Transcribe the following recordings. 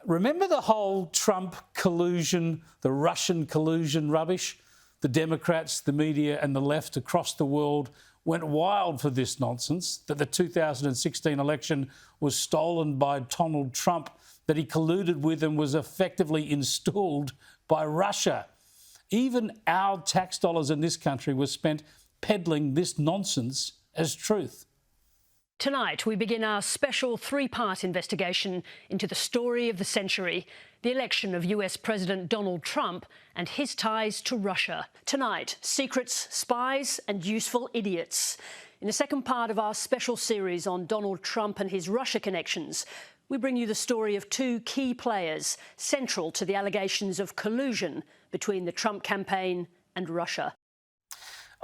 Remember the whole Trump collusion, the Russian collusion rubbish? The Democrats, the media and the left across the world went wild for this nonsense, that the 2016 election was stolen by Donald Trump, that he colluded with and was effectively installed by Russia. Even our tax dollars in this country were spent peddling this nonsense as truth. Tonight, we begin our special three-part investigation into the story of the century, the election of US President Donald Trump and his ties to Russia. Tonight, secrets, spies and useful idiots. In the second part of our special series on Donald Trump and his Russia connections, we bring you the story of two key players central to the allegations of collusion between the Trump campaign and Russia.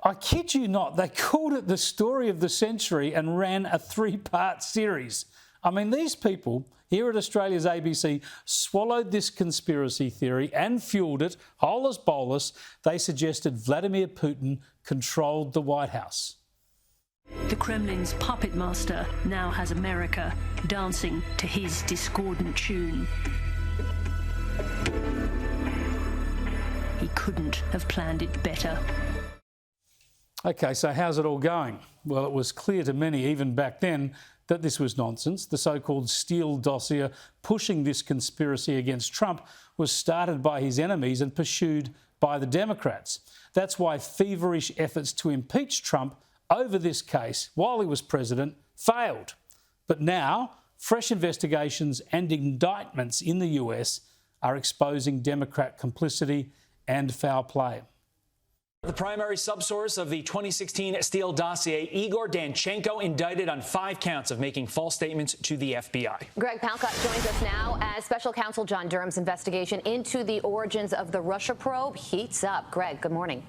I kid you not, they called it the story of the century and ran a three-part series. I mean, these people here at Australia's ABC swallowed this conspiracy theory and fuelled it, holus bolus. They suggested Vladimir Putin controlled the White House. The Kremlin's puppet master now has America dancing to his discordant tune. He couldn't have planned it better. OK, so how's it all going? Well, it was clear to many, even back then, that this was nonsense. The so-called Steele dossier pushing this conspiracy against Trump was started by his enemies and pursued by the Democrats. That's why feverish efforts to impeach Trump over this case while he was president failed. But now, fresh investigations and indictments in the US are exposing Democrat complicity and foul play. The primary subsource of the 2016 Steele dossier, Igor Danchenko, indicted on 5 counts of making false statements to the FBI. Greg Palcott joins us now as Special Counsel John Durham's investigation into the origins of the Russia probe heats up. Greg, good morning.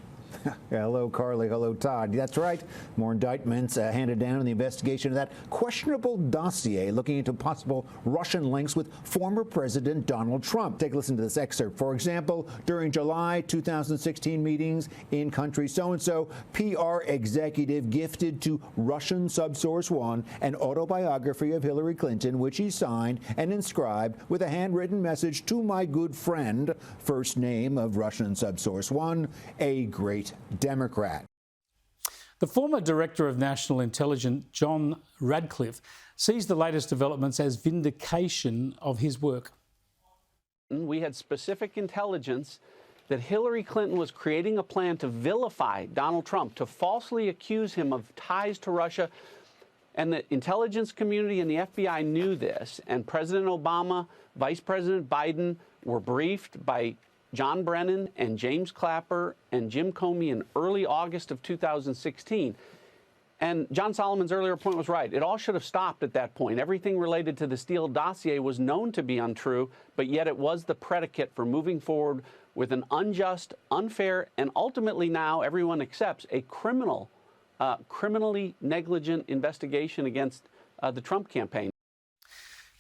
Hello, Carly. Hello, Todd. That's right. More indictments handed down in the investigation of that questionable dossier looking into possible Russian links with former President Donald Trump. Take a listen to this excerpt. For example, during July 2016 meetings in country so-and-so, PR executive gifted to Russian Subsource One an autobiography of Hillary Clinton, which he signed and inscribed with a handwritten message to my good friend, first name of Russian Subsource One, a great Democrat. The former Director of National Intelligence, John Radcliffe, sees the latest developments as vindication of his work. We had specific intelligence that Hillary Clinton was creating a plan to vilify Donald Trump, to falsely accuse him of ties to Russia. And the intelligence community and the FBI knew this. And President Obama, Vice President Biden were briefed by John Brennan and James Clapper and Jim Comey in early August of 2016. And John Solomon's earlier point was right. It all should have stopped at that point. Everything related to the Steele dossier was known to be untrue, but yet it was the predicate for moving forward with an unjust, unfair, and ultimately now everyone accepts a criminally negligent investigation against the Trump campaign.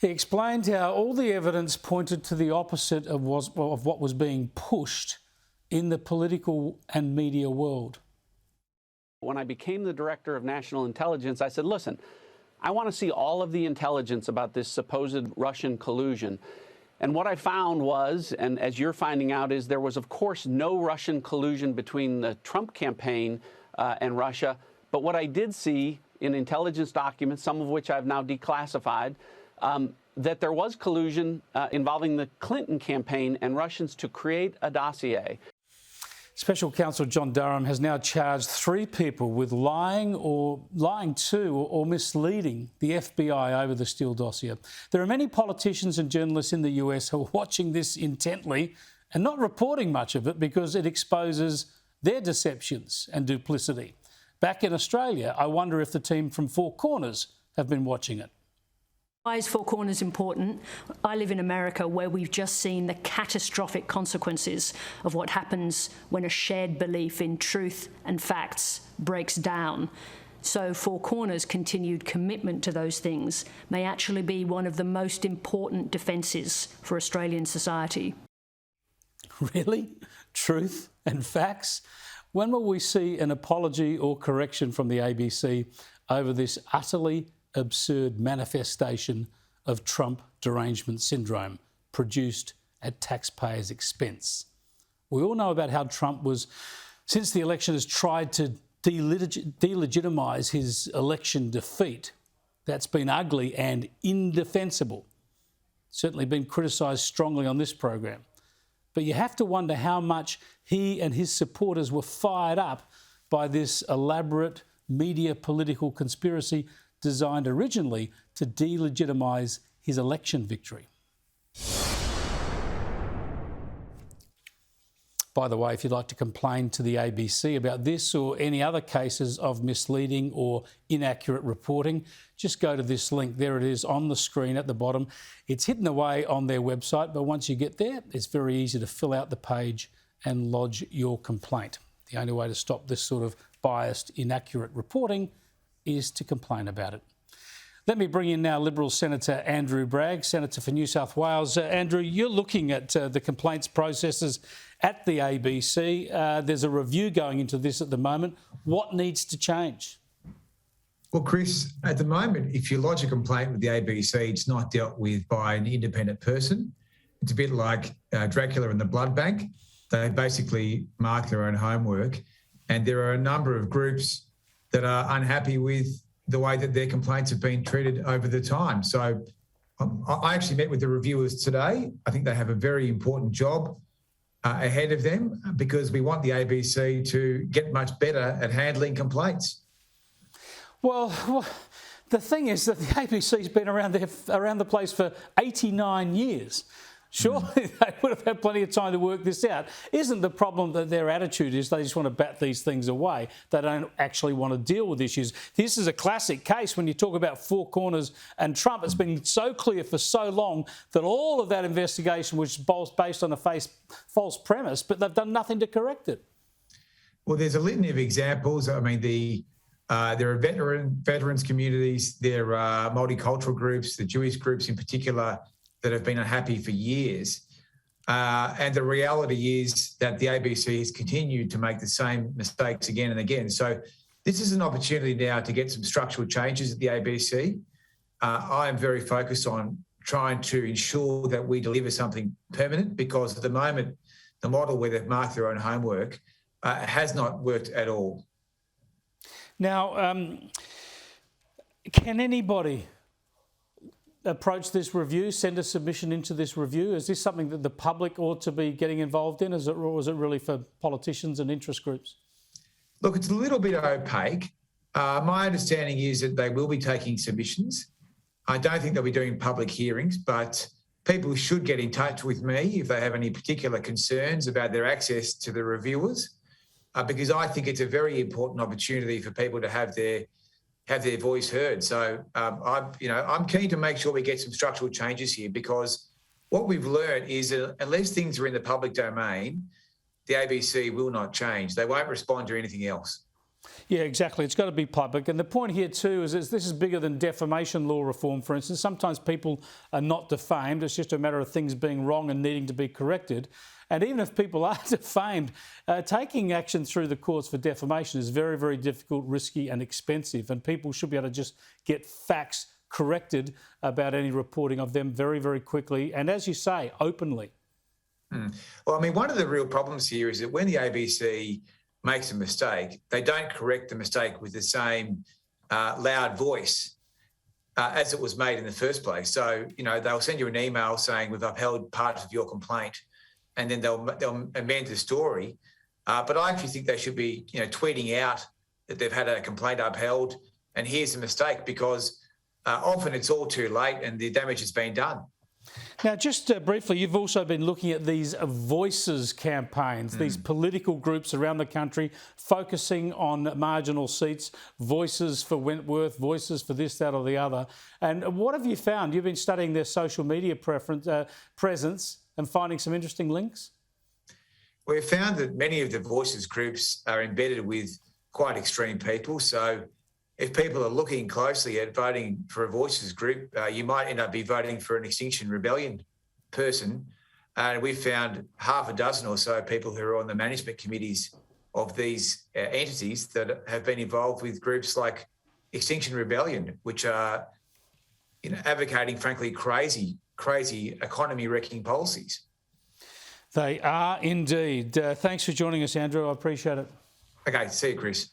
He explained how all the evidence pointed to the opposite of what was being pushed in the political and media world. When I became the Director of National Intelligence, I said, listen, I want to see all of the intelligence about this supposed Russian collusion. And what I found was, and as you're finding out, is there was, of course, no Russian collusion between the Trump campaign and Russia. But what I did see in intelligence documents, some of which I've now declassified, that there was collusion involving the Clinton campaign and Russians to create a dossier. Special Counsel John Durham has now charged 3 people with lying to or misleading the FBI over the Steele dossier. There are many politicians and journalists in the US who are watching this intently and not reporting much of it because it exposes their deceptions and duplicity. Back in Australia, I wonder if the team from Four Corners have been watching it. Why is Four Corners important? I live in America, where we've just seen the catastrophic consequences of what happens when a shared belief in truth and facts breaks down. So Four Corners' continued commitment to those things may actually be one of the most important defences for Australian society. Really? Truth and facts? When will we see an apology or correction from the ABC over this utterly absurd manifestation of Trump derangement syndrome? produced at taxpayers' expense. We all know about how Trump was, since the election, has tried to delegitimise his election defeat. That's been ugly and indefensible. Certainly been criticised strongly on this program. But you have to wonder how much he and his supporters were fired up by this elaborate media political conspiracy designed originally to delegitimise his election victory. By the way, if you'd like to complain to the ABC about this or any other cases of misleading or inaccurate reporting, just go to this link. There it is on the screen at the bottom. It's hidden away on their website, but once you get there, it's very easy to fill out the page and lodge your complaint. The only way to stop this sort of biased, inaccurate reporting is to complain about it. Let me bring in now Liberal Senator Andrew Bragg, Senator for New South Wales. Andrew, you're looking at the complaints processes at the ABC. There's a review going into this at the moment. What needs to change? Well, Chris, at the moment, if you lodge a complaint with the ABC, it's not dealt with by an independent person. It's a bit like Dracula and the blood bank. They basically mark their own homework. And there are a number of groups that are unhappy with the way that their complaints have been treated over the time. So I actually met with the reviewers today. I think they have a very important job ahead of them because we want the ABC to get much better at handling complaints. Well, the thing is that the ABC's been around the place for 89 years. Surely they would have had plenty of time to work this out. Isn't the problem that their attitude is they just want to bat these things away? They don't actually want to deal with issues. This is a classic case when you talk about Four Corners and Trump. It's been so clear for so long that all of that investigation was based on a false premise, but they've done nothing to correct it. Well, there's a litany of examples. I mean, there are veterans communities, there are multicultural groups, the Jewish groups in particular, that have been unhappy for years. And the reality is that the ABC has continued to make the same mistakes again and again. So this is an opportunity now to get some structural changes at the ABC. I am very focused on trying to ensure that we deliver something permanent because at the moment, the model where they've marked their own homework has not worked at all. Now, can anybody approach this review, send a submission into this review? Is this something that the public ought to be getting involved in, or is it really for politicians and interest groups? Look, it's a little bit opaque. My understanding is that they will be taking submissions. I don't think they'll be doing public hearings, but people should get in touch with me if they have any particular concerns about their access to the reviewers, because I think it's a very important opportunity for people to have their voice heard. So I'm keen to make sure we get some structural changes here because what we've learned is that unless things are in the public domain, the ABC will not change. They won't respond to anything else. Yeah, exactly. It's got to be public. And the point here too is this is bigger than defamation law reform, for instance. Sometimes people are not defamed. It's just a matter of things being wrong and needing to be corrected. And even if people are defamed, taking action through the courts for defamation is very, very difficult, risky and expensive. And people should be able to just get facts corrected about any reporting of them very, very quickly. And as you say, openly. Well, I mean, one of the real problems here is that when the ABC makes a mistake, they don't correct the mistake with the same loud voice as it was made in the first place. So, they'll send you an email saying we've upheld parts of your complaint, and then they'll amend the story. But I actually think they should be, tweeting out that they've had a complaint upheld and here's the mistake, because often it's all too late and the damage has been done. Now, just briefly, you've also been looking at these voices campaigns, these political groups around the country focusing on marginal seats, voices for Wentworth, voices for this, that or the other. And what have you found? You've been studying their social media presence and finding some interesting links? We've found that many of the voices groups are embedded with quite extreme people. So if people are looking closely at voting for a voices group, you might end up be voting for an Extinction Rebellion person. And we've found half a dozen or so people who are on the management committees of these entities that have been involved with groups like Extinction Rebellion, which are advocating, frankly, crazy crazy economy-wrecking policies. They are indeed. Thanks for joining us, Andrew. I appreciate it. Okay, see you, Chris.